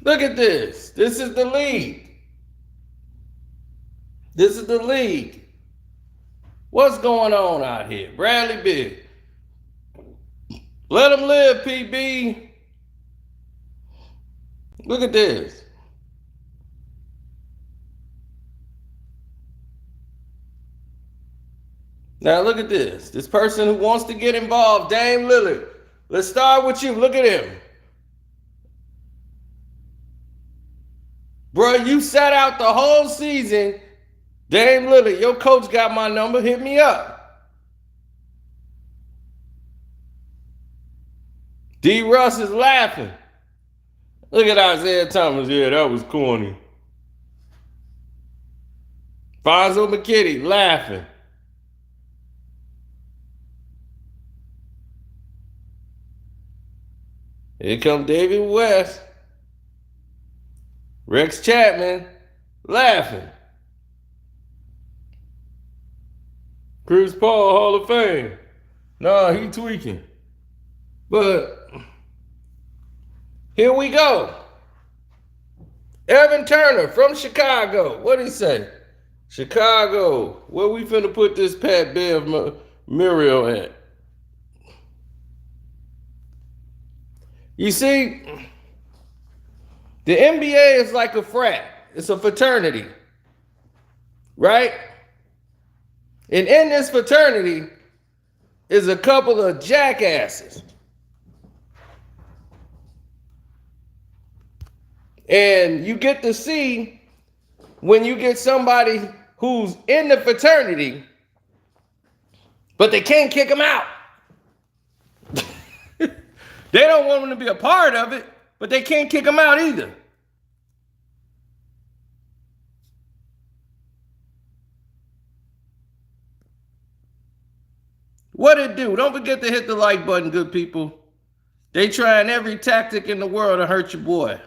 Look at this. This is the league. This is the league. What's going on out here? Bradley Big. Let him live, PB. Look at this. Now look at this. This person who wants to get involved, Dame Lillard. Let's start with you. Look at him. Bro, you sat out the whole season. Dame Lillard, your coach got my number. Hit me up. D. Russ is laughing. Look at Isaiah Thomas. Yeah, that was corny. Fonzo McKitty laughing. Here comes David West. Rex Chapman laughing. Chris Paul, Hall of Fame. Nah, he tweaking. But here we go. Evan Turner from Chicago. What did he say? Chicago. Where we finna put this Pat Bev Muriel at? You see, the NBA is like a frat. It's a fraternity. Right? And in this fraternity is a couple of jackasses. And you get to see when you get somebody who's in the fraternity, but they can't kick them out. They don't want them to be a part of it, but they can't kick them out either. What it do? Don't forget to hit the like button, good people. They trying every tactic in the world to hurt your boy.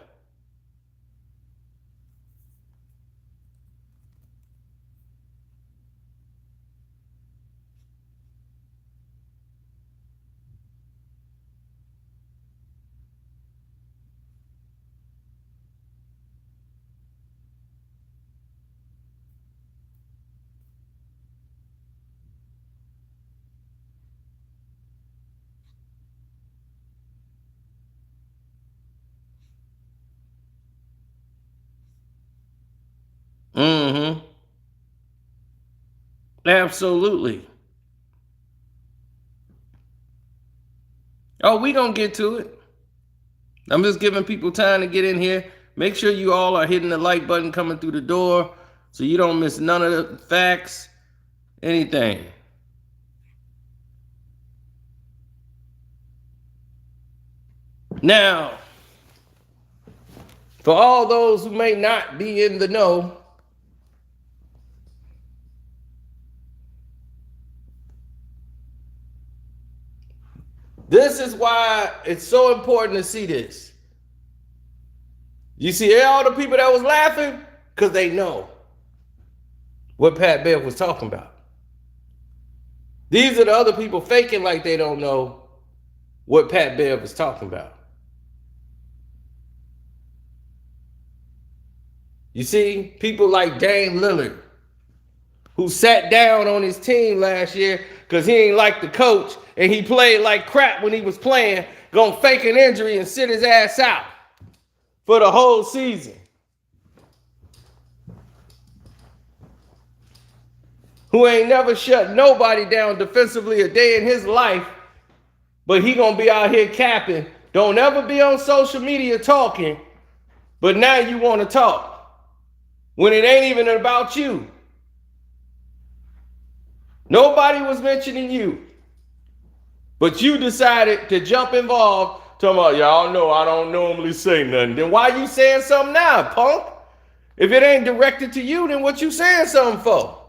Mm-hmm. Absolutely. Oh, we gonna get to it. I'm just giving people time to get in here. Make sure you all are hitting the like button coming through the door so you don't miss none of the facts, anything. Now, for all those who may not be in the know, this is why it's so important to see this. You see all the people that was laughing? Because they know what Pat Bev was talking about. These are the other people faking like they don't know what Pat Bev was talking about. You see, people like Dame Lillard, who sat down on his team last year because he ain't like the coach and he played like crap when he was playing, gonna fake an injury and sit his ass out for the whole season. Who ain't never shut nobody down defensively a day in his life, but he gonna be out here capping. Don't ever be on social media talking, but now you want to talk when it ain't even about you. Nobody was mentioning you, but you decided to jump involved, talking about, y'all know I don't normally say nothing. Then why you saying something now, punk? If it ain't directed to you, then what you saying something for?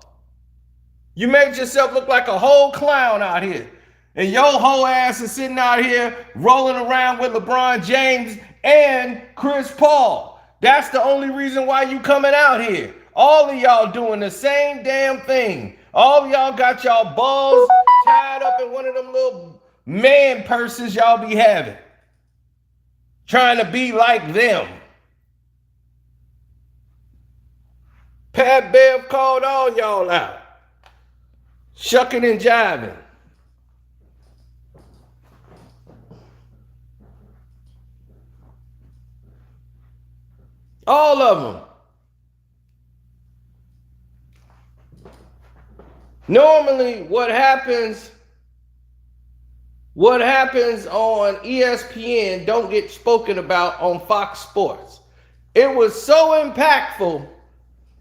You made yourself look like a whole clown out here. And your whole ass is sitting out here rolling around with LeBron James and Chris Paul. That's the only reason why you coming out here. All of y'all doing the same damn thing. All of y'all got y'all balls tied up in one of them little man purses y'all be having. Trying to be like them. Pat Bev called all y'all out. Shucking and jiving. All of them. Normally, what happens on ESPN don't get spoken about on Fox Sports. It was so impactful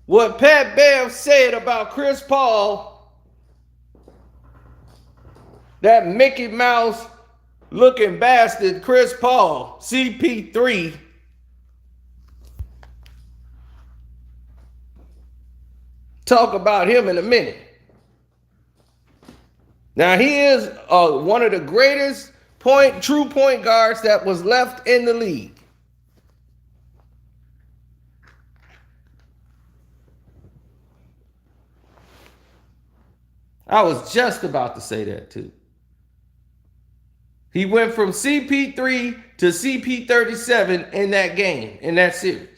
what Pat Bev said about Chris Paul, that Mickey Mouse looking bastard Chris Paul, Cp3. Talk about him in a minute. Now, he is one of the greatest true point guards that was left in the league. I was just about to say that too. He went from CP3 to CP37 in that game, in that series.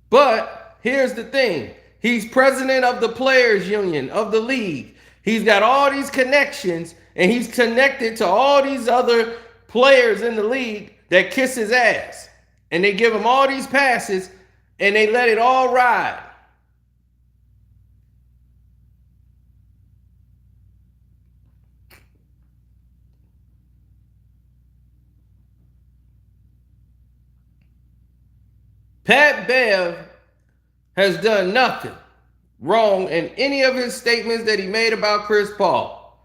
But here's the thing. He's president of the players union of the league. He's got all these connections, and he's connected to all these other players in the league that kiss his ass. And they give him all these passes, and they let it all ride. Pat Bev has done nothing wrong in any of his statements that he made about Chris Paul.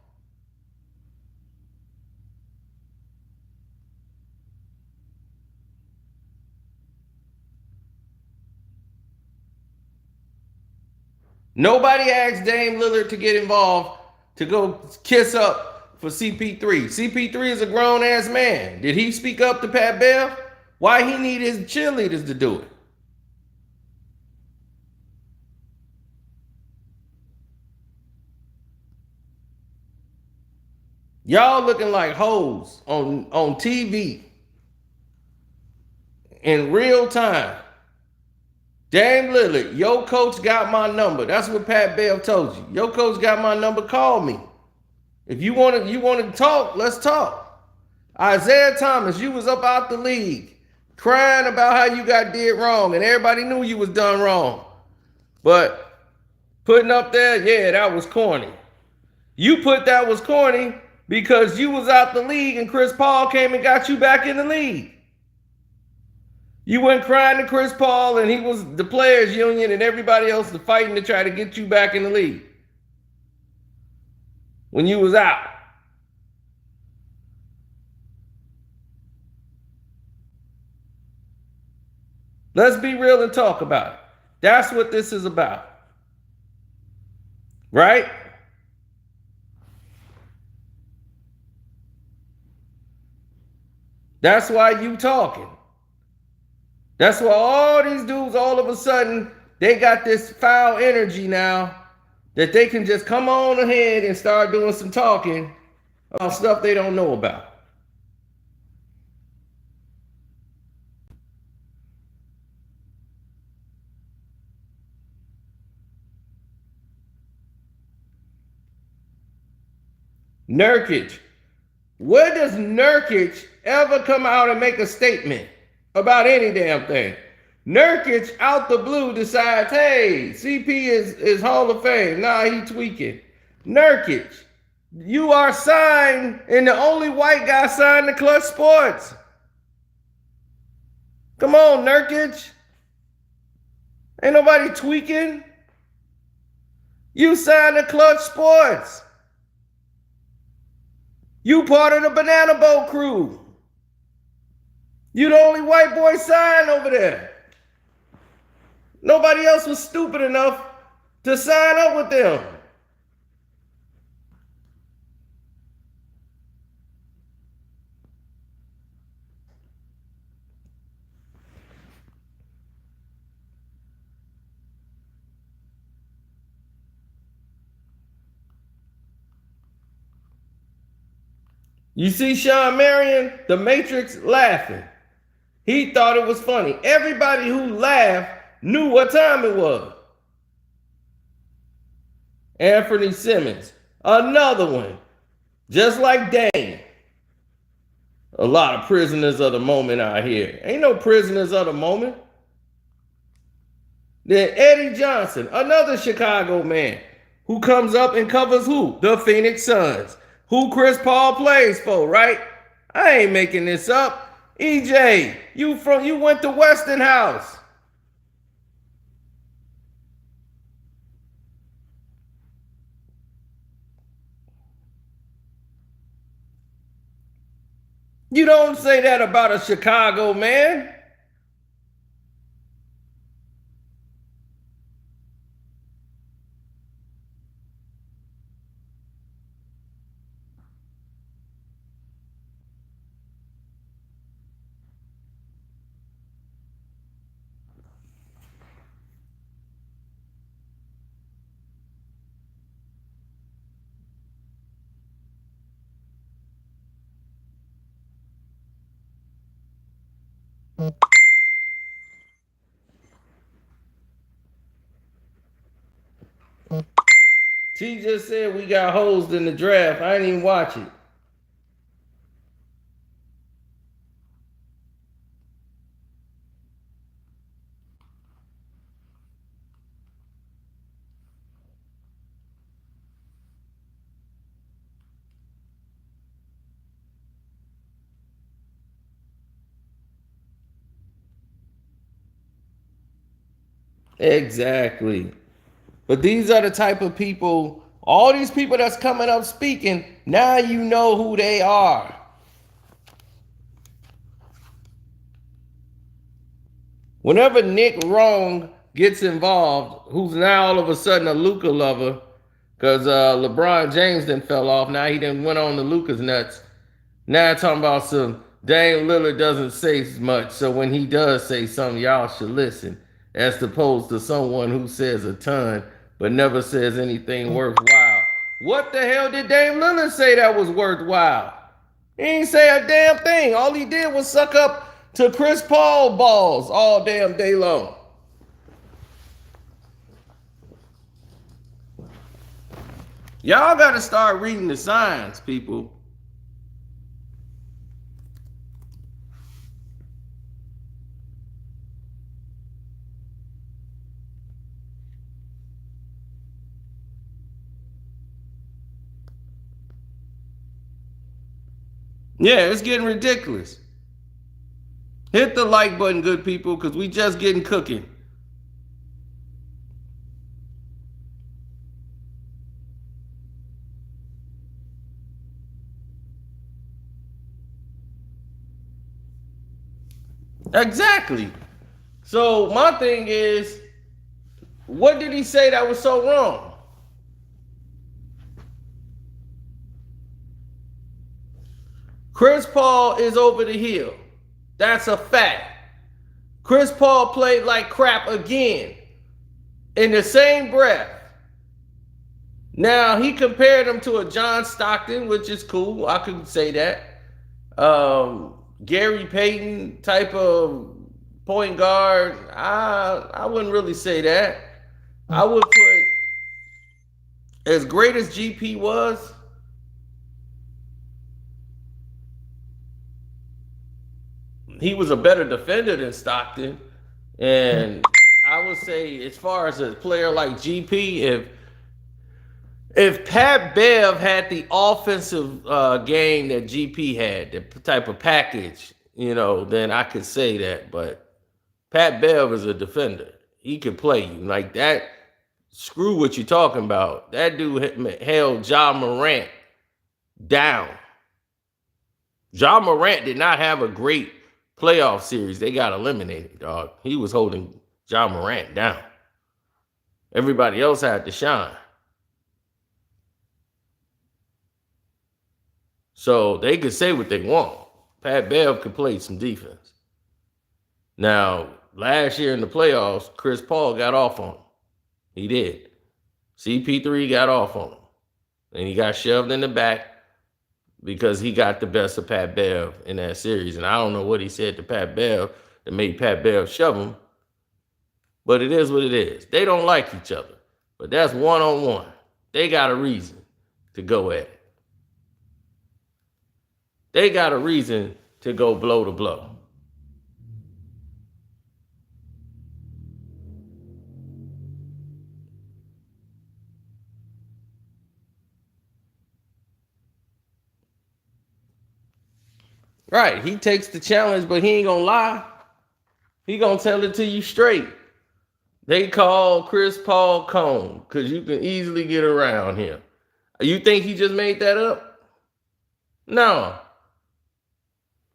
Nobody asked Dame Lillard to get involved to go kiss up for CP3. CP3 is a grown-ass man. Did he speak up to Pat Bev? Why he need his cheerleaders to do it? Y'all looking like hoes on TV in real time. Dame Lillard, your coach got my number. That's what Pat Bev told you. Your coach got my number. Call me. If you want to talk, let's talk. Isaiah Thomas, you was up out the league crying about how you got did wrong, and everybody knew you was done wrong. But putting up there, yeah, that was corny. You put that was corny because you was out the league and Chris Paul came and got you back in the league. You went crying to Chris Paul and he was the players union and everybody else was fighting to try to get you back in the league when you was out. Let's be real and talk about it. That's what this is about. Right? That's why you talking. That's why all these dudes all of a sudden, they got this foul energy now that they can just come on ahead and start doing some talking about stuff they don't know about. Nurkic. Where does Nurkic ever come out and make a statement about any damn thing? Nurkic out the blue decides, hey, CP is Hall of Fame. Nah, he tweaking. Nurkic, you are signed, and the only white guy signed to Clutch Sports. Come on, Nurkic. Ain't nobody tweaking. You signed to Clutch Sports. You part of the Banana Boat crew. You the only white boy signed over there. Nobody else was stupid enough to sign up with them. You see Sean Marion, the Matrix, laughing. He thought it was funny. Everybody who laughed knew what time it was. Anthony Simmons, another one, just like Dane. A lot of prisoners of the moment out here. Ain't no prisoners of the moment. Then Eddie Johnson, another Chicago man, who comes up and covers who? The Phoenix Suns. Who Chris Paul plays for, right? I ain't making this up. EJ, you went to Westinghouse. You don't say that about a Chicago man. She just said we got hosed in the draft. I didn't even watch it. Exactly. But these are the type of people, all these people that's coming up speaking, now you know who they are. Whenever Nick Wrong gets involved, who's now all of a sudden a Luka lover, because LeBron James then fell off. Now he didn't went on to Luka's nuts. Now talking about some Dame Lillard doesn't say much, so when he does say something, y'all should listen, as opposed to someone who says a ton but never says anything worthwhile. What the hell did Dame Lillard say that was worthwhile? He ain't say a damn thing. All he did was suck up to Chris Paul balls all damn day long. Y'all got to start reading the signs, people. Yeah, it's getting ridiculous. Hit the like button, good people, because we just getting cooking. Exactly. So my thing is, what did he say that was so wrong? Chris Paul is over the hill. That's a fact. Chris Paul played like crap again. In the same breath. Now, he compared him to a John Stockton, which is cool. I could say that. Gary Payton type of point guard. I wouldn't really say that. I would put, as great as GP was, he was a better defender than Stockton. And I would say, as far as a player like GP, if Pat Bev had the offensive game that GP had, the type of package, then I could say that. But Pat Bev is a defender. He can play you like that. Screw what you're talking about. That dude held Ja Morant down. Ja Morant did not have a great playoff series. They got eliminated, dog. He was holding Ja Morant down. Everybody else had to shine. So they could say what they want. Pat Bev could play some defense. Now, last year in the playoffs, Chris Paul got off on him. He did. Cp3 got off on him. And he got shoved in the back. because he got the best of Pat Bev in that series. And I don't know what he said to Pat Bev that made Pat Bev shove him, but it is what it is. They don't like each other, but that's one-on-one. They got a reason to go at it. They got a reason to go blow to blow. Right, he takes the challenge, but he ain't gonna lie. He gonna tell it to you straight. They call Chris Paul Comme because you can easily get around him. You think he just made that up? No.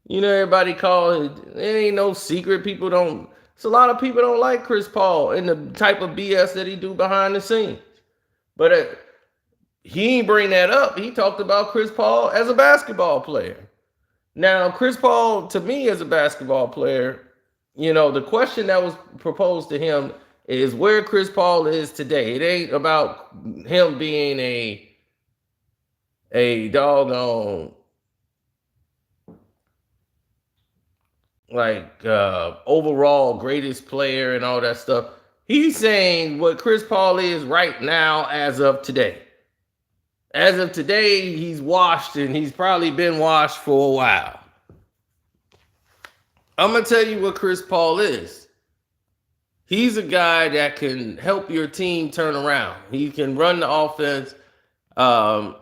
You know, everybody call it. It ain't no secret. People don't. It's a lot of people don't like Chris Paul and the type of BS that he do behind the scenes. But he ain't bring that up. He talked about Chris Paul as a basketball player. Now, Chris Paul, to me, as a basketball player, you know, the question that was proposed to him is where Chris Paul is today. It ain't about him being a doggone like overall greatest player and all that stuff. He's saying what Chris Paul is right now as of today. As of today, he's washed, and he's probably been washed for a while. I'm going to tell you what Chris Paul is. He's a guy that can help your team turn around. He can run the offense.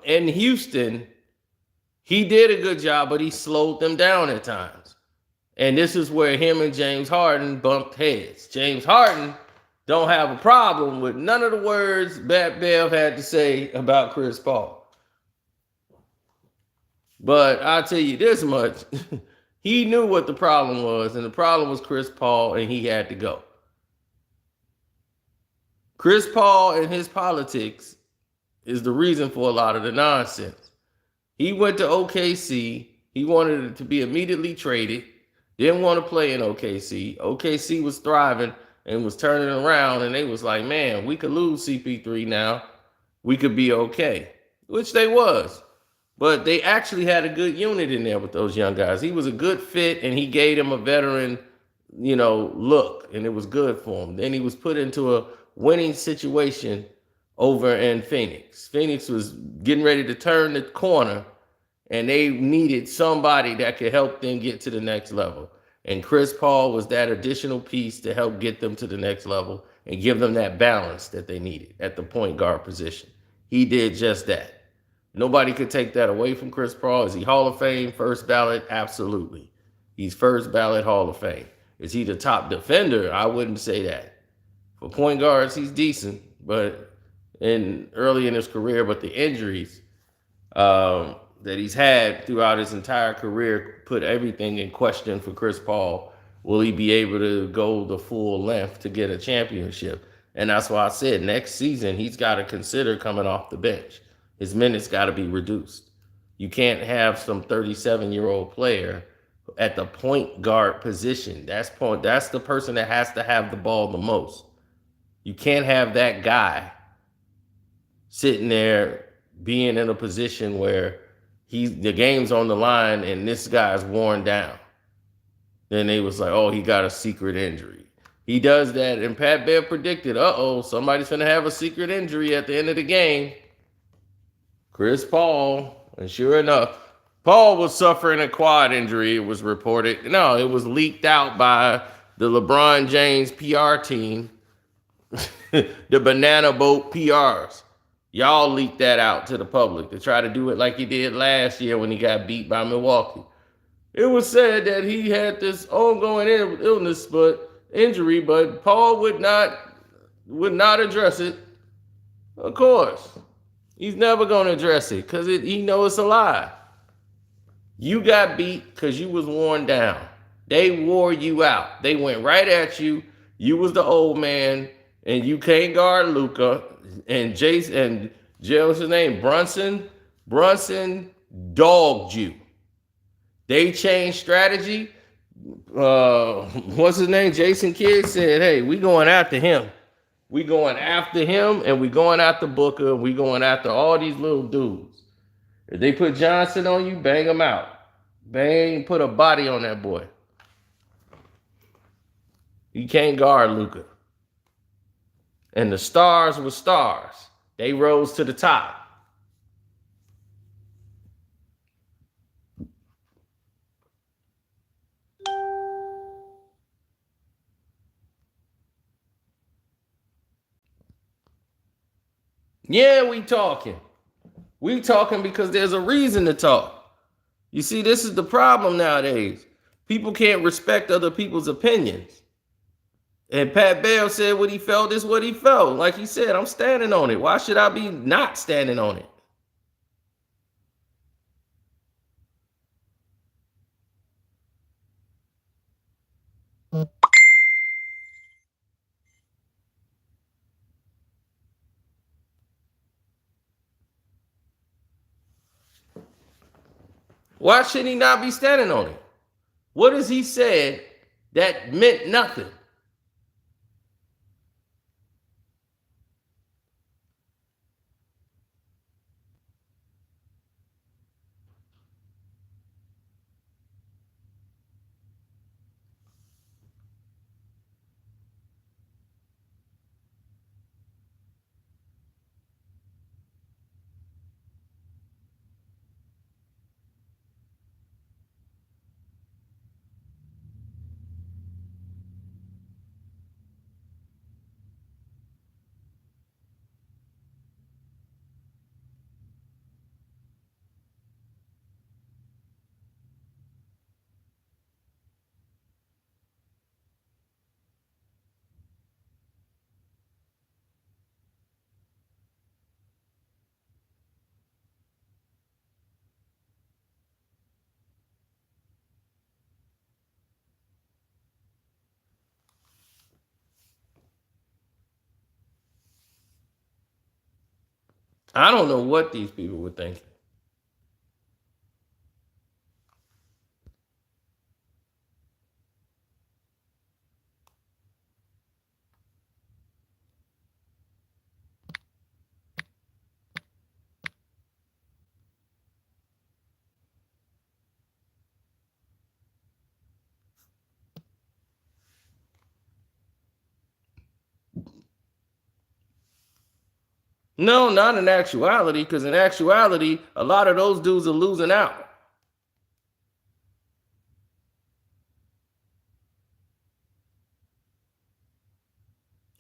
In Houston, he did a good job, but he slowed them down at times. And this is where him and James Harden bumped heads. James Harden don't have a problem with none of the words Pat Bev had to say about Chris Paul. But I'll tell you this much. He knew what the problem was, and the problem was Chris Paul, and he had to go. Chris Paul and his politics is the reason for a lot of the nonsense. He went to OKC. He wanted it to be immediately traded. Didn't want to play in OKC. OKC was thriving and was turning around, and they was like, man, we could lose Cp3 now. We could be okay, which they was. But they actually had a good unit in there with those young guys. He was a good fit, and he gave them a veteran, you know, look, and it was good for him. Then he was put into a winning situation over in Phoenix. Phoenix was getting ready to turn the corner, and they needed somebody that could help them get to the next level. And Chris Paul was that additional piece to help get them to the next level and give them that balance that they needed at the point guard position. He did just that. Nobody could take that away from Chris Paul. Is he Hall of Fame, first ballot? Absolutely. He's first ballot Hall of Fame. Is he the top defender? I wouldn't say that. For point guards, he's decent, but early in his career, but the injuries that he's had throughout his entire career put everything in question for Chris Paul. Will he be able to go the full length to get a championship? And that's why I said next season he's got to consider coming off the bench. His minutes got to be reduced. You can't have some 37-year-old player at the point guard position. That's the person that has to have the ball the most. You can't have that guy sitting there being in a position where the game's on the line and this guy's worn down. Then they was like, oh, he got a secret injury. He does that, and Pat Bev predicted, somebody's going to have a secret injury at the end of the game. Chris Paul, and sure enough, Paul was suffering a quad injury, it was reported. No, it was leaked out by the LeBron James PR team, the Banana Boat PRs. Y'all leaked that out to the public to try to do it like he did last year when he got beat by Milwaukee. It was said that he had this ongoing illness, injury, but Paul would not address it. Of course. He's never going to address it because he knows it's a lie. You got beat because you was worn down. They wore you out. They went right at you. You was the old man, and you can't guard Luka. And what's his name? Brunson dogged you. They changed strategy. What's his name? Jason Kidd said, hey, we going after him. We going after him, and we going after Booker, and we going after all these little dudes. If they put Johnson on you, bang him out. Bang, put a body on that boy. You can't guard Luka. And the stars were stars. They rose to the top. Yeah, we talking. We talking because there's a reason to talk. You see, this is the problem nowadays. People can't respect other people's opinions. And Pat Bell said what he felt is what he felt. Like he said, I'm standing on it. Why should I be not standing on it? Why should he not be standing on it? What has he said that meant nothing? I don't know what these people were thinking. No, not in actuality, because in actuality, a lot of those dudes are losing out.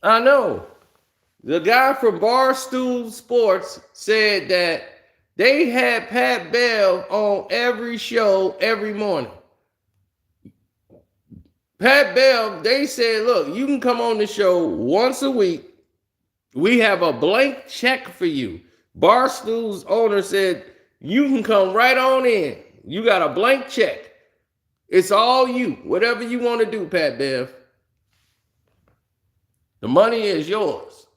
I know. The guy from Barstool Sports said that they had Pat Bell on every show every morning. Pat Bell, they said, look, you can come on the show once a week. We have a blank check for you. Barstool's owner said, you can come right on in. You got a blank check. It's all you. Whatever you want to do, Pat Bev. The money is yours.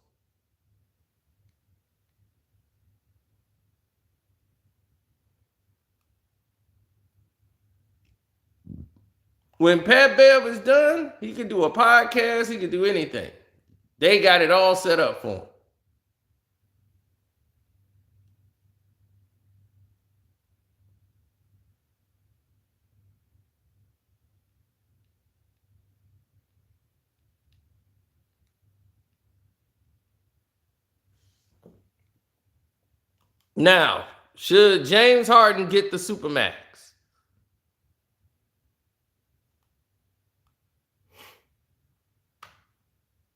When Pat Bev is done, he can do a podcast. He can do anything. They got it all set up for him. Now, should James Harden get the Supermax?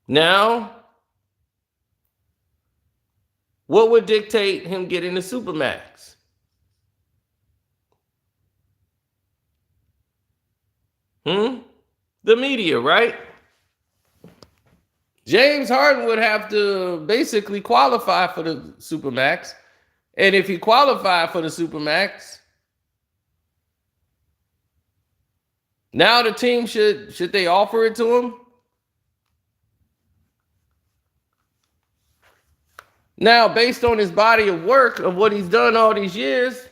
Now, what would dictate him getting the Supermax? The media, right? James Harden would have to basically qualify for the Supermax. And if he qualified for the Supermax, now the team should they offer it to him? Now, based on his body of work of what he's done all these years,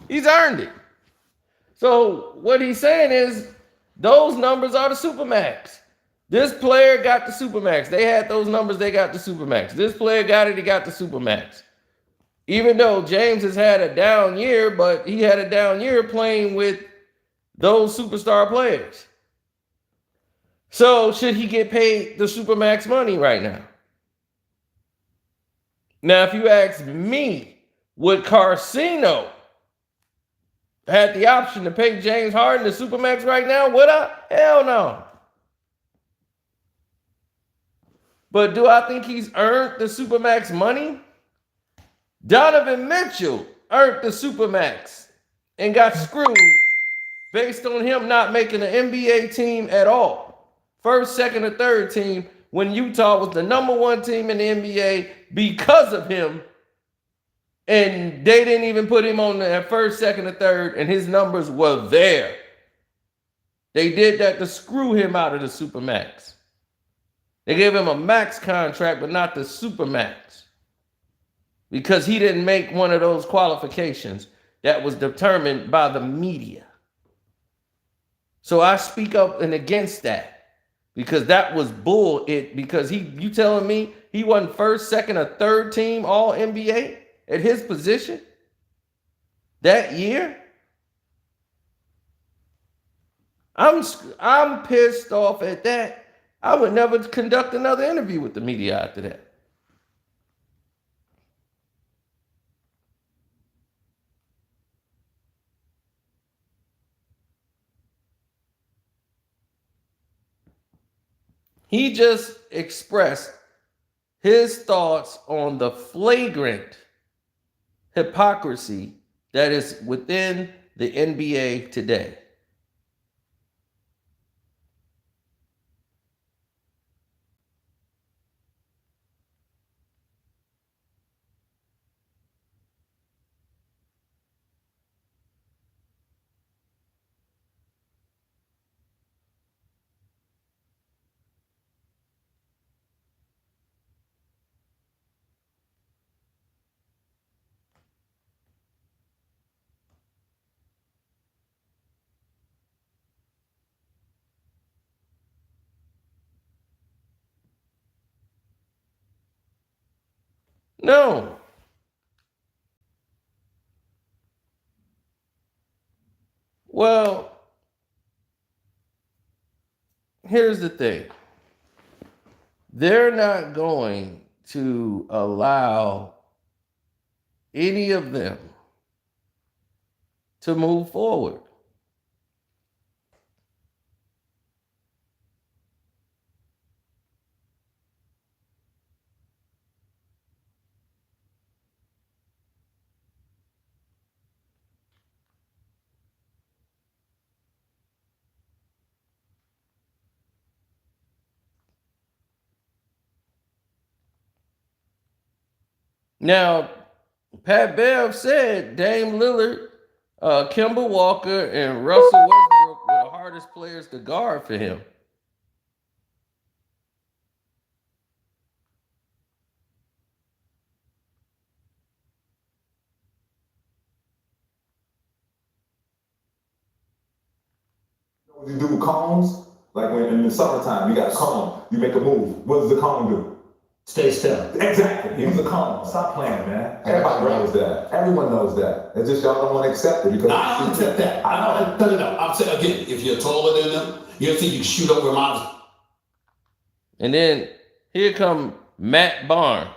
he's earned it. So what he's saying is those numbers are the Supermax. This player got the Supermax. They had those numbers, they got the Supermax. This player got it, he got the Supermax. Even though James has had a down year, but he had a down year playing with those superstar players. So should he get paid the Supermax money right now? Now, if you ask me, would Carcino had the option to pay James Harden the Supermax right now, would I? Hell no. But do I think he's earned the Supermax money? Donovan Mitchell earned the Supermax and got screwed based on him not making an NBA team at all. First, second, or third team when Utah was the number one team in the NBA because of him. And they didn't even put him on the first, second, or third, and his numbers were there. They did that to screw him out of the Supermax. They gave him a max contract, but not the Supermax, because he didn't make one of those qualifications that was determined by the media. So I speak up and against that, because that was bull. Because you telling me he wasn't first, second, or third team all NBA at his position that year? I'm pissed off at that. I would never conduct another interview with the media after that. He just expressed his thoughts on the flagrant hypocrisy that is within the NBA today. No. Well, here's the thing. They're not going to allow any of them to move forward. Now, Pat Bev said Dame Lillard, Kemba Walker, and Russell Westbrook were the hardest players to guard for him. What you do with combs? Like when in the summertime, you got a comb. You make a move. What does the comb do? Stay still. Exactly. Use a comb. Stop playing, man. Everybody knows that. Everyone knows that. It's just y'all don't want to accept it because I don't accept that. No. I'm saying again, if you're taller than them, you think you can shoot over miles. And then here come Matt Barnes.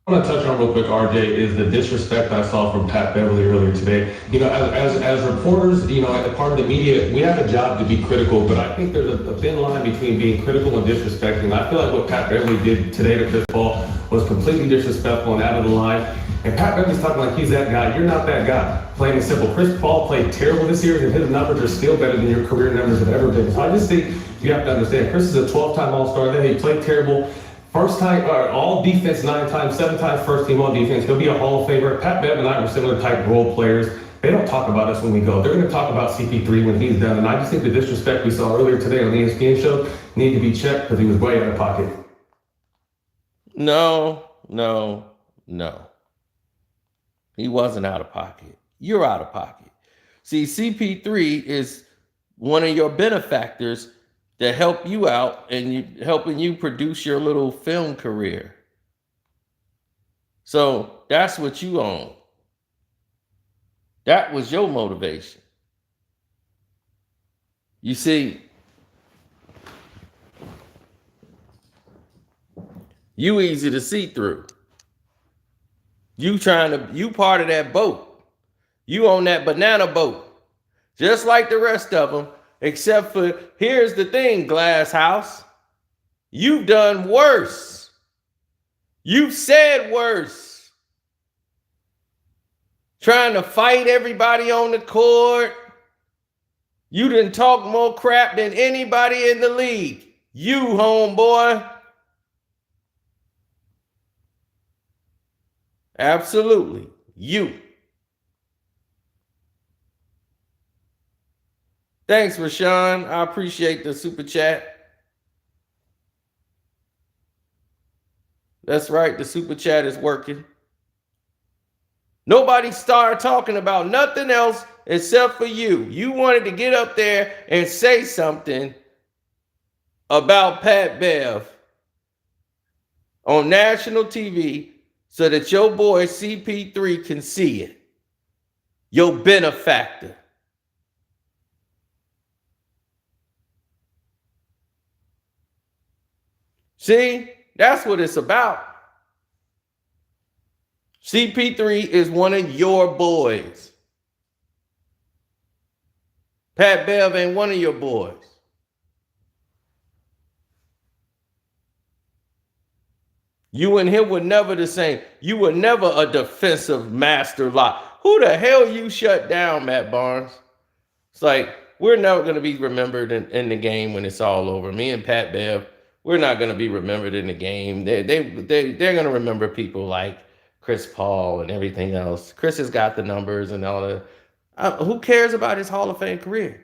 I want to touch on real quick, RJ, is the disrespect I saw from Pat Beverly earlier today. You know, as reporters, you know, as part of the media, we have a job to be critical, but I think there's a thin line between being critical and disrespecting. I feel like what Pat Beverly did today to Chris Paul was completely disrespectful and out of the line. And Pat Beverly's talking like he's that guy. You're not that guy. Plain and simple. Chris Paul played terrible this year, and his numbers are still better than your career numbers have ever been. So I just think you have to understand, Chris is a 12-time All-Star. Then he played terrible. First time, all defense 9 times, 7 times first team all defense. He'll be a Hall of Famer. Pat Bev and I are similar type role players. They don't talk about us when we go. They're going to talk about Cp3 when he's done. And I just think the disrespect we saw earlier today on the ESPN show need to be checked because he was way out of pocket. No. He wasn't out of pocket. You're out of pocket. See, CP3 is one of your benefactors that help you out and helping you produce your little film career. So that's what you own. That was your motivation. You see, you easy to see through. You part of that boat. You on that banana boat. Just like the rest of them, except for, here's the thing, Glass House. You've done worse. You've said worse. Trying to fight everybody on the court. You done talk more crap than anybody in the league. You, homeboy. Absolutely. You. Thanks, Rashawn. I appreciate the super chat. That's right. The super chat is working. Nobody started talking about nothing else except for you. You wanted to get up there and say something about Pat Bev on national TV so that your boy CP3 can see it. Your benefactor. See, that's what it's about. CP3 is one of your boys. Pat Bev ain't one of your boys. You and him were never the same. You were never a defensive master lock. Who the hell you shut down, Matt Barnes? It's like, we're never going to be remembered in the game when it's all over. Me and Pat Bev, we're not going to be remembered in the game. They're going to remember people like Chris Paul and everything else. Chris has got the numbers and all that. Who cares about his Hall of Fame career?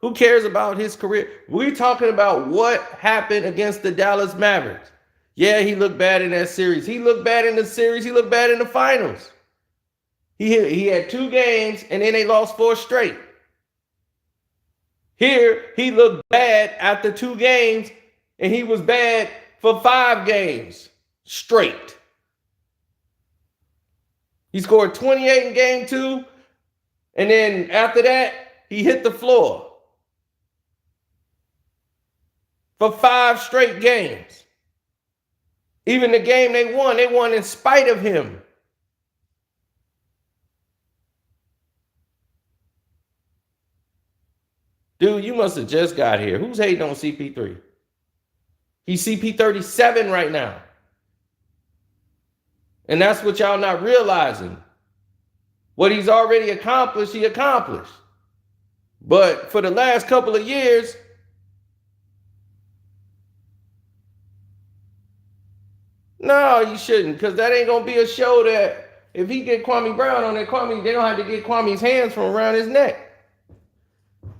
Who cares about his career? We're talking about what happened against the Dallas Mavericks. Yeah, he looked bad in that series. He looked bad in the series. He looked bad in the finals. He had 2 games, and then they lost 4 straight. Here, he looked bad after 2 games, and he was bad for 5 games straight. He scored 28 in game 2, and then after that, he hit the floor for 5 straight games. Even the game they won in spite of him. Dude, you must have just got here. Who's hating on CP3? He's CP37 right now. And that's what y'all not realizing. What he's already accomplished, he accomplished. But for the last couple of years, no, you shouldn't, because that ain't going to be a show that if he get Kwame Brown on there, they don't have to get Kwame's hands from around his neck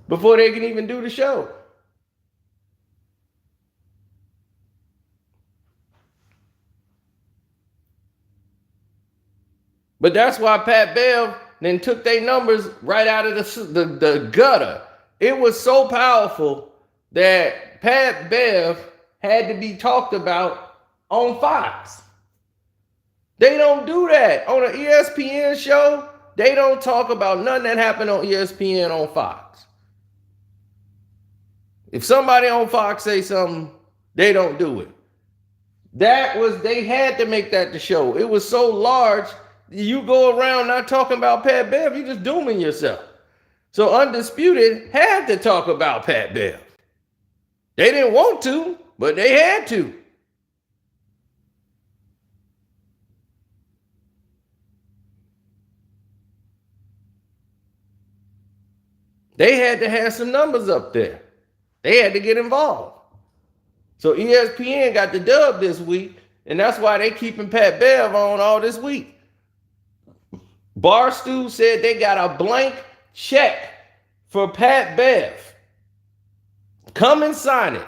before they can even do the show. But that's why Pat Bev then took their numbers right out of the gutter. It was so powerful that Pat Bev had to be talked about on Fox. They don't do that. On an ESPN show, they don't talk about nothing that happened on ESPN on Fox. If somebody on Fox say something, they don't do it. They had to make that the show. It was so large, you go around not talking about Pat Bev, you're just dooming yourself. So Undisputed had to talk about Pat Bev. They didn't want to, but they had to. They had to have some numbers up there. They had to get involved. So ESPN got the dub this week, and that's why they keeping Pat Bev on all this week. Barstool said they got a blank check for Pat Bev. Come and sign it.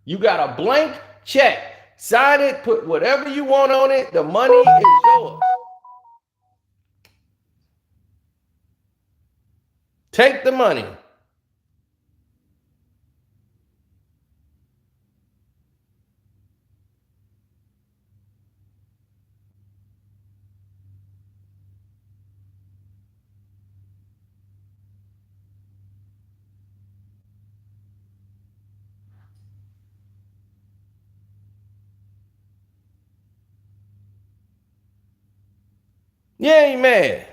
You got a blank check. Sign it, put whatever you want on it. The money is yours. Take the money. You ain't mad.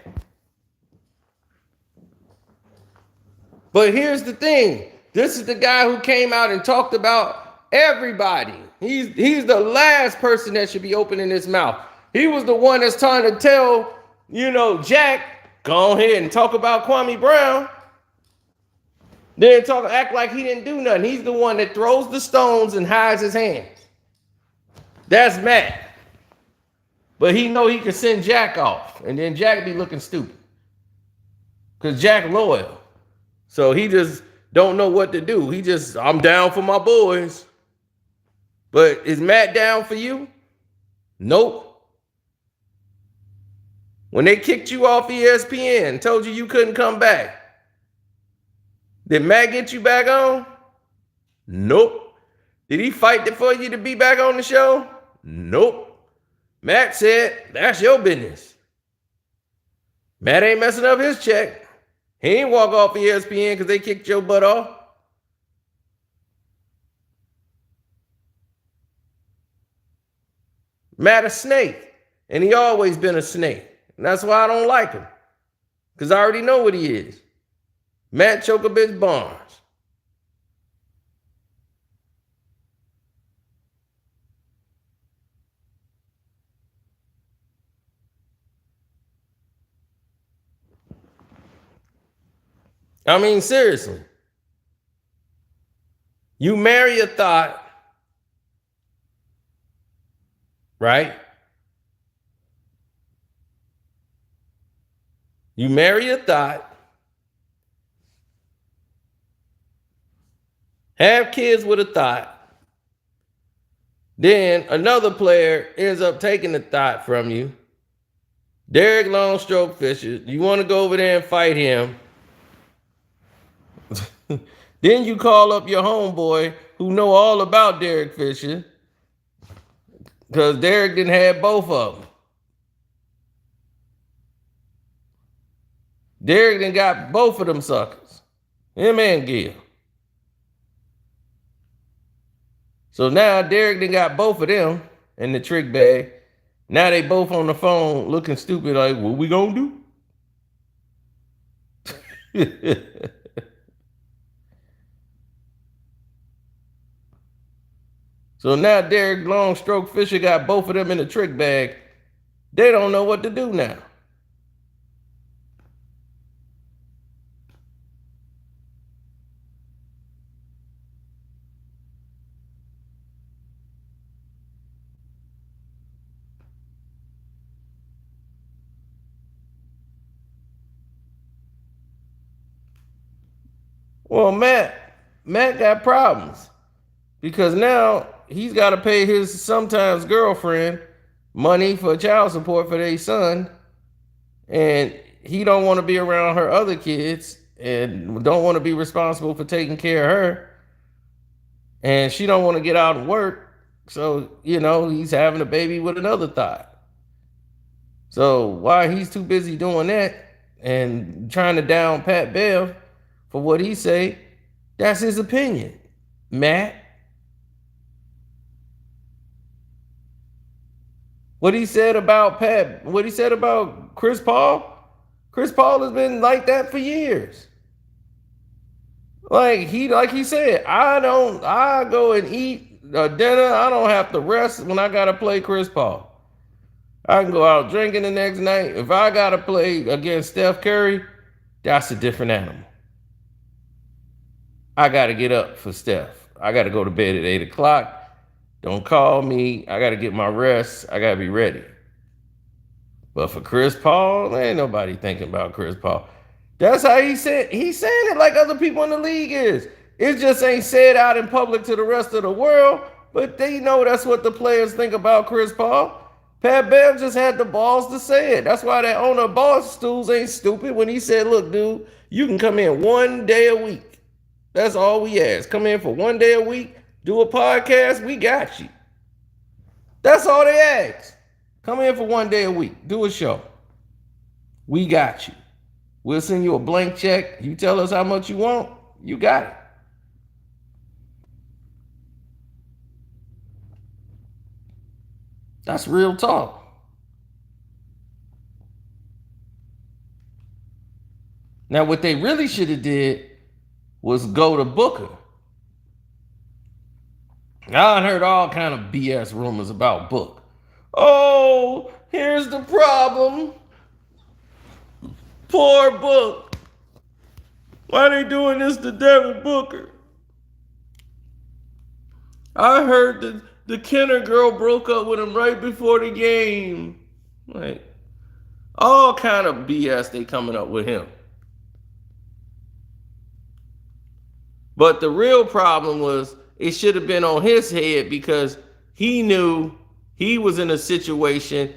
But here's the thing. This is the guy who came out and talked about everybody. He's the last person that should be opening his mouth. He was the one that's trying to tell, Jack, go ahead and talk about Kwame Brown. Then act like he didn't do nothing. He's the one that throws the stones and hides his hands. That's Matt. But he know he can send Jack off, and then Jack be looking stupid. Because Jack loyal. So he just don't know what to do. I'm down for my boys. But is Matt down for you? Nope. When they kicked you off ESPN, told you couldn't come back, did Matt get you back on? Nope. Did he fight for you to be back on the show? Nope. Matt said, that's your business. Matt ain't messing up his check. He ain't walk off ESPN because they kicked your butt off. Matt a snake, and he always been a snake. And that's why I don't like him, because I already know what he is. Matt choke a bitch Barnes. I mean, seriously. You marry a thought, right? You marry a thought, have kids with a thought, then another player ends up taking the thought from you. Derek Longstroke Fisher, you want to go over there and fight him. Then you call up your homeboy who know all about Derek Fisher, because Derek didn't have both of them. Derek done got both of them suckers. Him and Gil. So now Derek done got both of them in the trick bag. Now they both on the phone looking stupid like, what we gonna do? So now Derek Longstroke Fisher got both of them in the trick bag. They don't know what to do now. Well, Matt got problems because now he's got to pay his sometimes girlfriend money for child support for their son, and he don't want to be around her other kids and don't want to be responsible for taking care of her, and she don't want to get out and work. So, he's having a baby with another thought. So while he's too busy doing that and trying to down Pat Bev for what he say, that's his opinion, Matt. What he said about Chris Paul has been like that for years. Like he said, I go and eat dinner. I don't have to rest when I gotta play Chris Paul. I can go out drinking the next night. If I gotta play against Steph Curry, that's a different animal. I gotta get up for Steph. I gotta go to bed at 8 o'clock. Don't call me. I gotta get my rest. I gotta be ready. But for Chris Paul, ain't nobody thinking about Chris Paul. That's how he's saying it like other people in the league is. It just ain't said out in public to the rest of the world, but they know that's what the players think about Chris Paul. Pat Bev just had the balls to say it. That's why that owner of Boss Stools ain't stupid when he said, look, dude, you can come in 1 day a week. That's all we ask. Come in for 1 day a week, do a podcast, we got you. That's all they ask. Come in for 1 day a week, do a show. We got you. We'll send you a blank check. You tell us how much you want, you got it. That's real talk. Now, what they really should have did was go to Booker. I heard all kind of BS rumors about Book. Oh, here's the problem. Poor Book. Why they doing this to Devin Booker? I heard that the Kenner girl broke up with him right before the game. Like, all kind of BS they coming up with him. But the real problem was it should have been on his head because he knew he was in a situation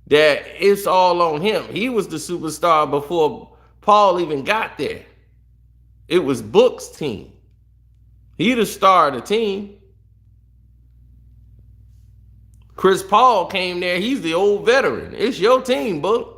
that it's all on him. He was the superstar before Paul even got there. It was Book's team. He the star of the team. Chris Paul came there. He's the old veteran. It's your team, Book.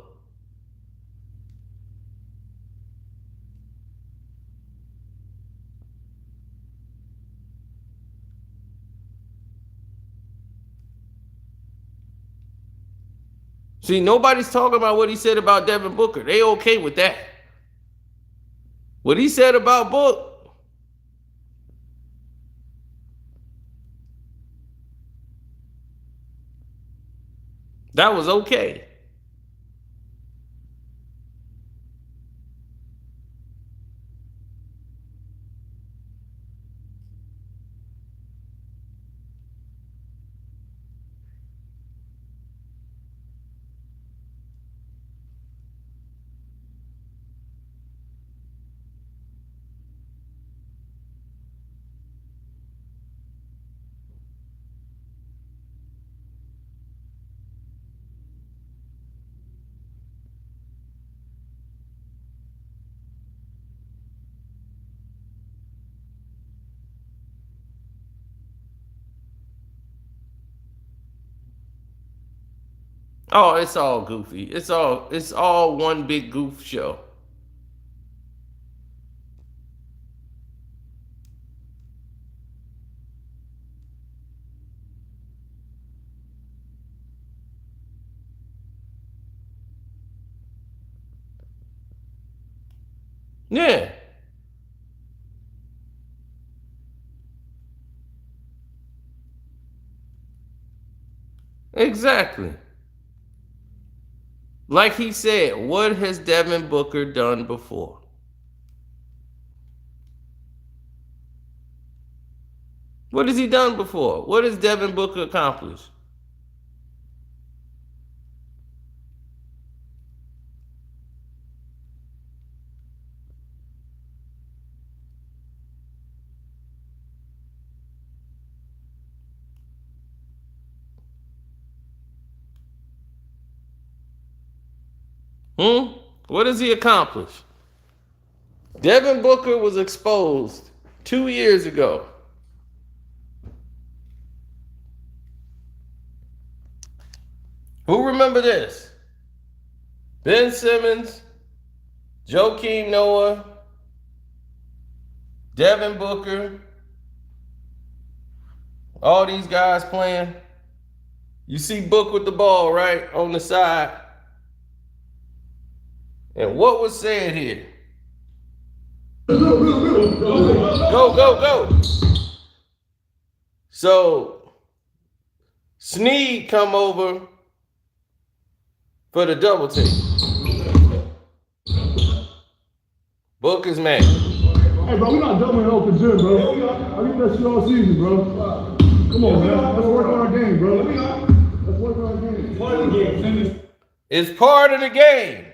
See, nobody's talking about what he said about Devin Booker. They okay with that. What he said about Book, that was okay. Oh, it's all goofy. It's all one big goof show. Yeah. Exactly. Like he said, what has Devin Booker done before? What has he done before? What has Devin Booker accomplished? What has he accomplished? Devin Booker was exposed 2 years ago. Who remember this? Ben Simmons, Joakim Noah, Devin Booker, all these guys playing. You see Book with the ball, right, on the side. And what was said here? Go, go, go. So, Snead come over for the double team. Book is mad. Hey, bro, we not doubling open gym, bro. I think that shit all season, bro. Come on, man. Let's work on our game, bro. Let's work on our game. Part of the game. It's part of the game.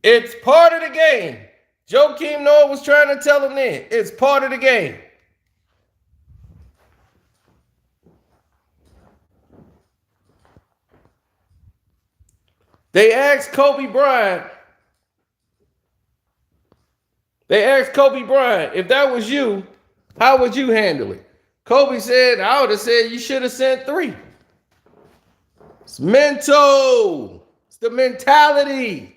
It's part of the game. Joakim Noah was trying to tell him then. It's part of the game. They asked Kobe Bryant. If that was you, how would you handle it? Kobe said, I would have said you should have sent 3. It's mental. It's the mentality.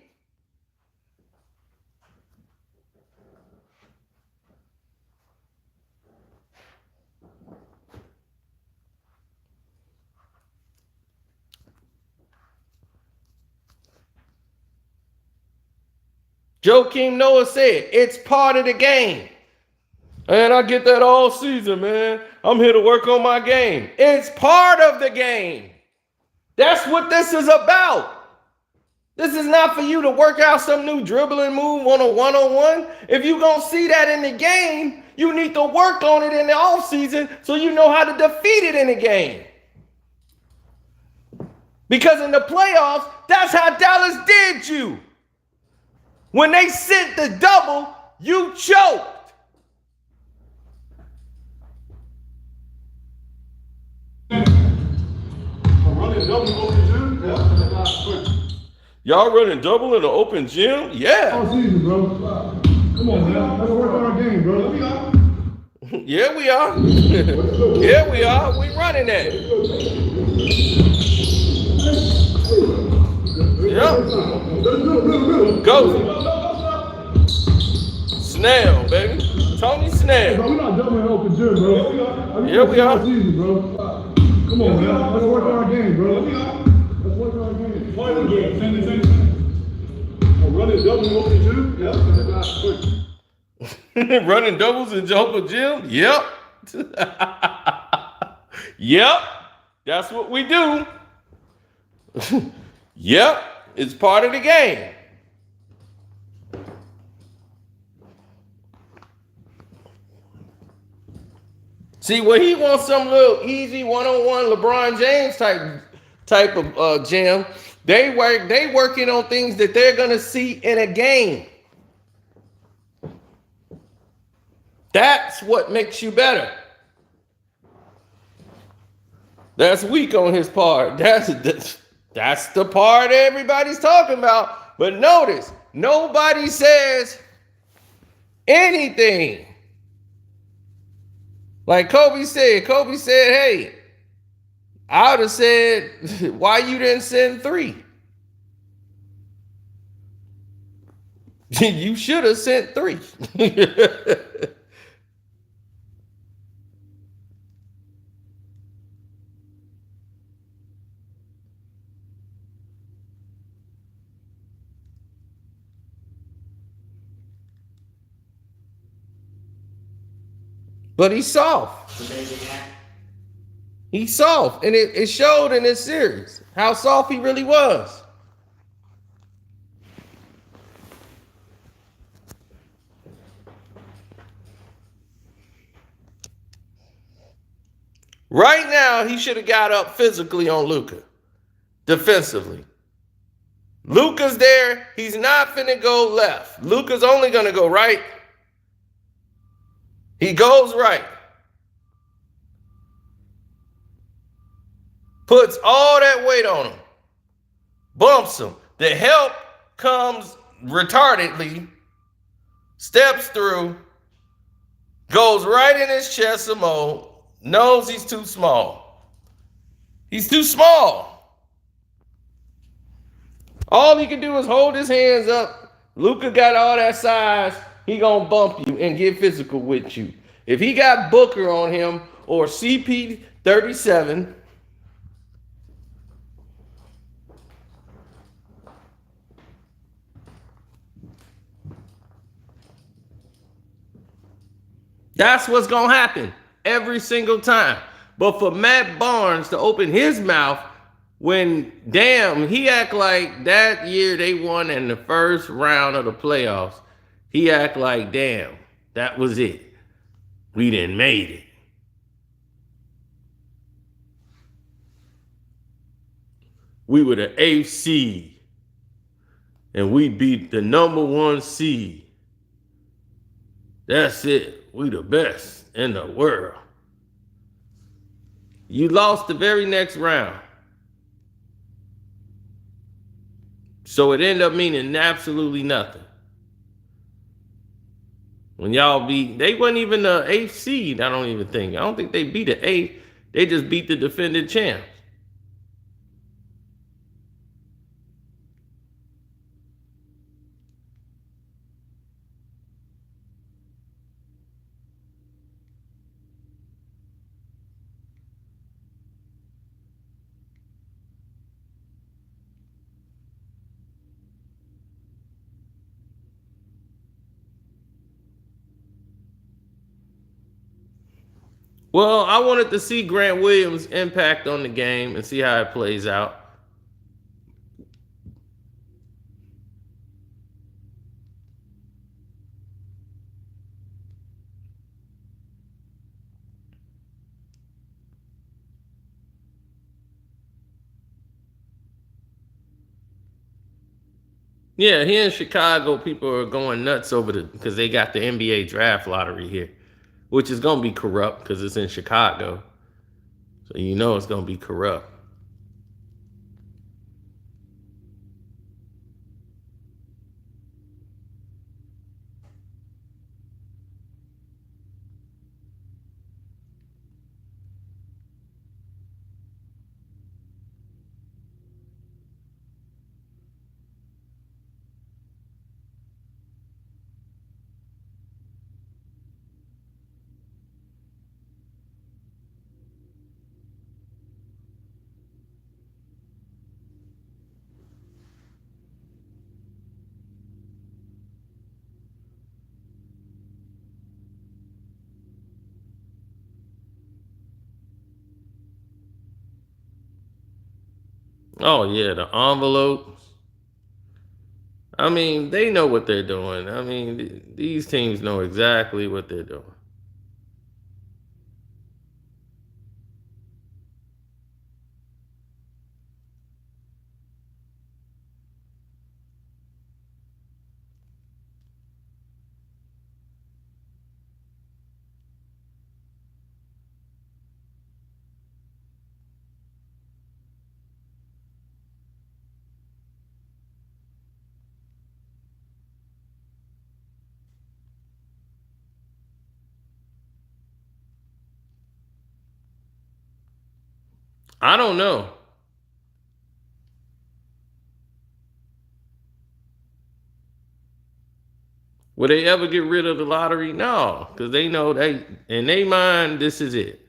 Joakim Noah said, it's part of the game. And I get that all season, man. I'm here to work on my game. It's part of the game. That's what this is about. This is not for you to work out some new dribbling move on a one-on-one. If you're going to see that in the game, you need to work on it in the offseason so you know how to defeat it in the game. Because in the playoffs, that's how Dallas did you. When they sent the double, you choked. Y'all running double in the open gym? Yeah. All season, bro. Come on, man. Let's work on our game, bro. Yeah, we are. Yeah, we are. We running that. Yep. Go. Snail, baby. Tony Snail. Bro, we're not doubling open gym, bro. Yeah, we are. All season, bro. Come on, man. Let's work on our game, bro. Let's work on our game. Play the game. Send. Running double open gym? Yeah. Running doubles in Joker Gym? Yep. Yep. That's what we do. Yep. It's part of the game. See, when he wants some little easy one-on-one LeBron James type of gym, they working on things that they're gonna see in a game. That's what makes you better. That's weak on his part. That's the part everybody's talking about. But notice, nobody says anything. Like Kobe said, hey, I would have said, why you didn't send 3? You should have sent 3. But he's soft. He's soft. And it showed in this series how soft he really was. Right now, he should have got up physically on Luka, defensively. Luka's there. He's not finna go left. Luka's only gonna go right. He goes right. Puts all that weight on him. Bumps him. The help comes retardedly. Steps through. Goes right in his chest some more. Knows he's too small. He's too small. All he can do is hold his hands up. Luka got all that size. He gonna bump you and get physical with you. If he got Booker on him or Cp3, that's what's gonna happen every single time. But for Matt Barnes to open his mouth when, damn, he act like that year they won in the first round of the playoffs. He act like, damn, that was it. We done made it. We were the 8th seed. And we beat the number 1 seed. That's it. We the best in the world. You lost the very next round. So it ended up meaning absolutely nothing. When y'all beat, they wasn't even the 8th seed, I don't even think. I don't think they beat the 8th. They just beat the defending champs. Well, I wanted to see Grant Williams' impact on the game and see how it plays out. Yeah, here in Chicago, people are going nuts over because they got the NBA draft lottery here, which is gonna be corrupt because it's in Chicago. So you know it's gonna be corrupt. Oh yeah, the envelopes. I mean, they know what they're doing. I mean, these teams know exactly what they're doing. I don't know. Will they ever get rid of the lottery? No, because they know they in their mind this is it.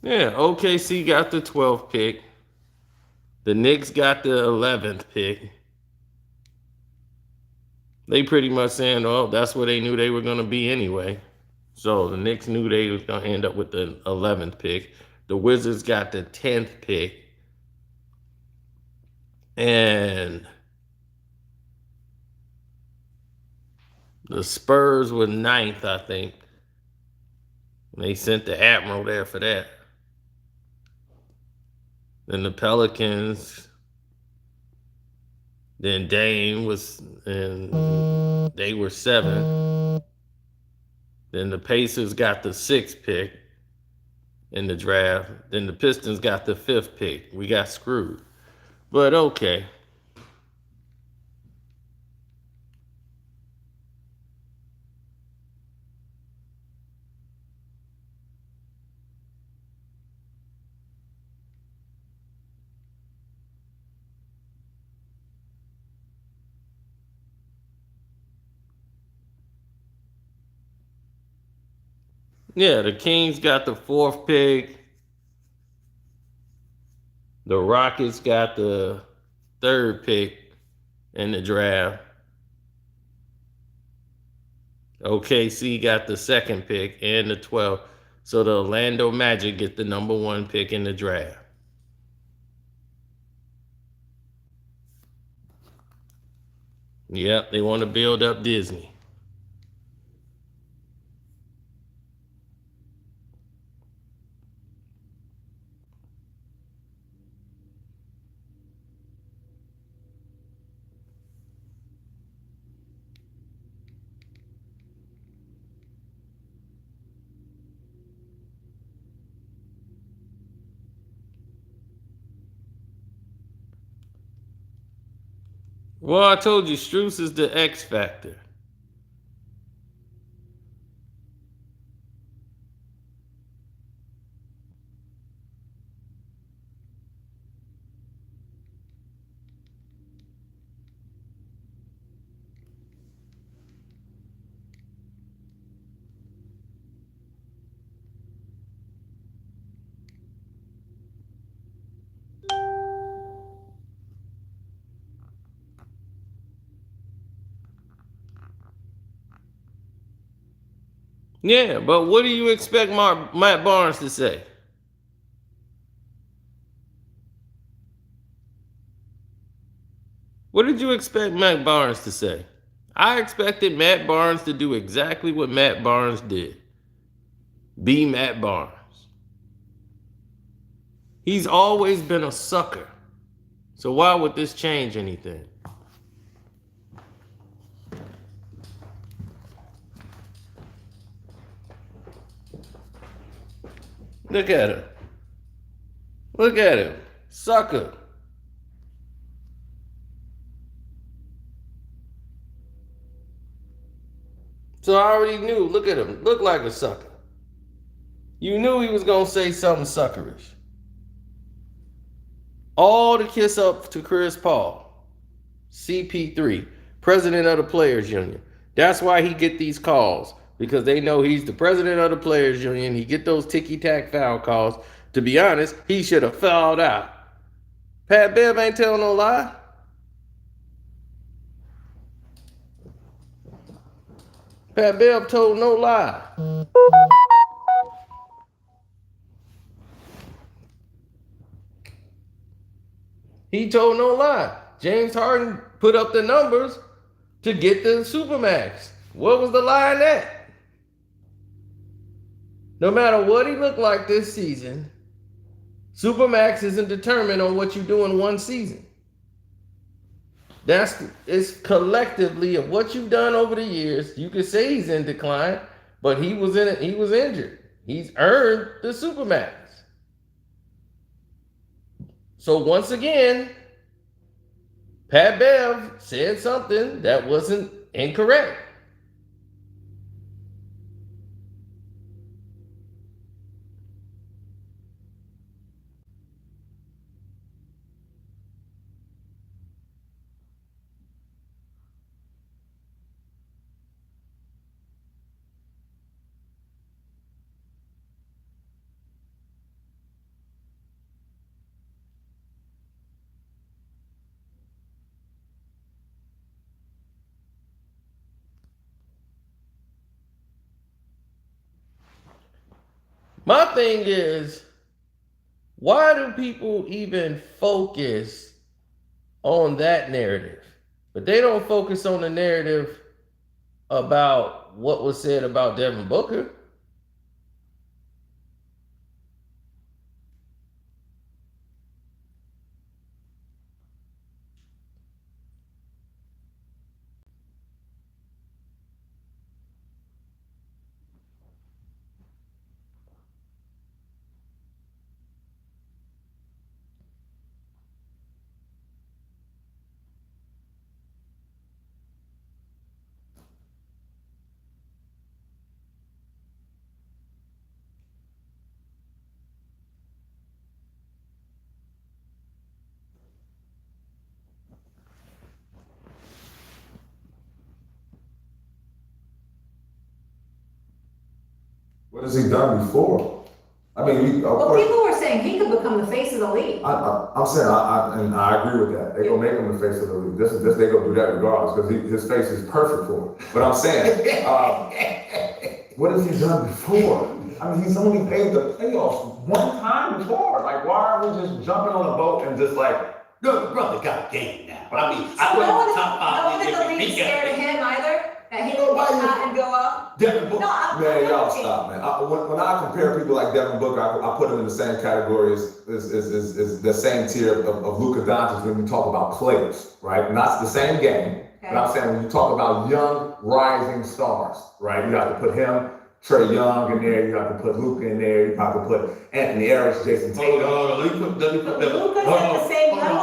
Yeah, OKC got the 12th pick. The Knicks got the 11th pick. They pretty much saying, oh, that's where they knew they were going to be anyway. So the Knicks knew they was going to end up with the 11th pick. The Wizards got the 10th pick. And the Spurs were 9th, I think. They sent the Admiral there for that. Then the Pelicans. Then Dame was, and they were 7th. Then the Pacers got the 6th pick in the draft. Then the Pistons got the 5th pick. We got screwed. But okay. Yeah, the Kings got the 4th pick. The Rockets got the 3rd pick in the draft. OKC got the 2nd pick and the 12th. So the Orlando Magic get the number 1 pick in the draft. Yep, they want to build up Disney. Well, I told you, Strus is the X factor. Yeah, but what do you expect Matt Barnes to say? What did you expect Matt Barnes to say? I expected Matt Barnes to do exactly what Matt Barnes did. Be Matt Barnes. He's always been a sucker. So why would this change anything? Look at him. Look at him. Sucker. So I already knew. Look at him. Look like a sucker. You knew he was going to say something suckerish. All to kiss up to Chris Paul. Cp3, president of the Players Union. That's why he get these calls. Because they know he's the president of the Players Union. He get those ticky-tack foul calls. To be honest, he should have fouled out. Pat Bev ain't telling no lie. Pat Bev told no lie. He told no lie. James Harden put up the numbers to get the Supermax. What was the lie in that? No matter what he looked like this season, Supermax isn't determined on what you do in one season. It's collectively of what you've done over the years. You could say he's in decline, but he was injured. He's earned the Supermax. So once again, Pat Bev said something that wasn't incorrect. My thing is, why do people even focus on that narrative? But they don't focus on the narrative about what was said about Devin Booker. What has he done before? I mean, Well, people were saying he could become the face of the league. I'm saying, and I agree with that. They gonna make him the face of the league. This they gonna do that regardless because his face is perfect for him. But I'm saying, what has he done before? I mean, he's only made the playoffs one time before. Like, why are we just jumping on a boat and just like? No, the brother got game now. But I mean, So no one in the league scared of him either? That he would get hot and go up? Devin Booker. No, I'm Man, y'all joking. stop, man. When I compare people like Devin Booker, I put him in the same category as the same tier of Luka Doncic when we talk about players, right? Not the same game, but I'm saying when you talk about young rising stars, right? You have to put him, Trae Young in there. You have to put Luka in there. You have to put Anthony Harris, Jason Tatum. Hold on. Let me put Luka's Bev. at the same level.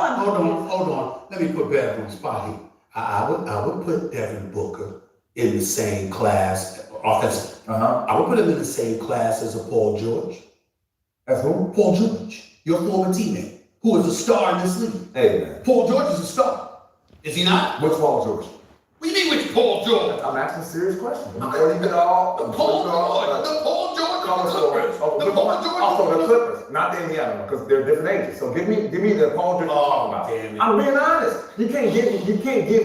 Hold on. Let me put Bev on the spot here. I would put Devin Booker in the same class, offensive. I would put him in the same class as a Paul George. As who? Paul George, your former teammate, who is a star in this league. Hey, man. Paul George is a star. Is he not? What's Paul George? What do you mean which Paul George? I'm asking a serious question. Before you get all The Paul George. The Paul George. The Paul George. Also the Clippers, not the Indiana one, because they're different ages. So give me the Paul George you're talking about. Damn it. I'm being honest. You can't give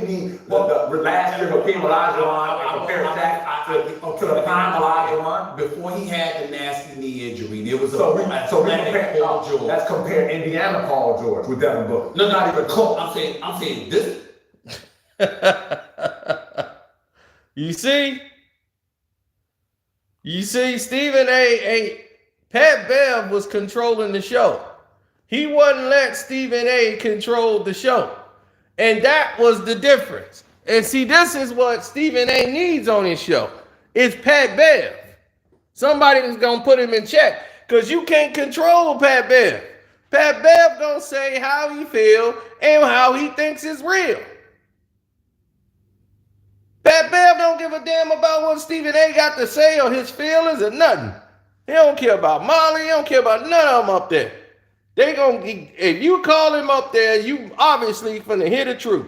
me the last year of Hakeem Olajuwon and compare that to the prime Olajuwon Before he had the nasty knee injury, there was So we athletic Paul George. let's compare Indiana Paul George with Devin Booker. No, not even close. I'm saying this. You see, Stephen A. Pat Bev was controlling the show. He wouldn't let Stephen A. control the show. And that was the difference. And see, this is what Stephen A. needs on his show. It's Pat Bev. Somebody that's going to put him in check. Because you can't control Pat Bev. Pat Bev going to say how he feel and how he thinks is real. Pat Bev don't give a damn about what Stephen A. got to say or his feelings or nothing. He don't care about Molly. He don't care about none of them up there. They gonna, if you call him up there, you obviously finna hear the truth.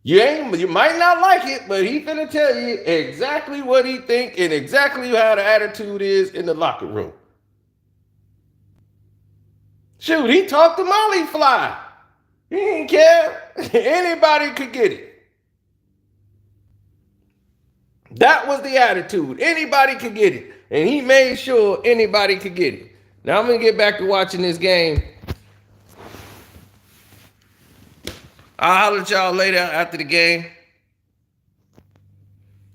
You might not like it, but he finna tell you exactly what he think and exactly how the attitude is in the locker room. Shoot, he talked to Molly Fly. He didn't care. Anybody could get it. That was the attitude. Anybody could get it. And he made sure anybody could get it. Now I'm going to get back to watching this game. I'll holler at y'all later after the game.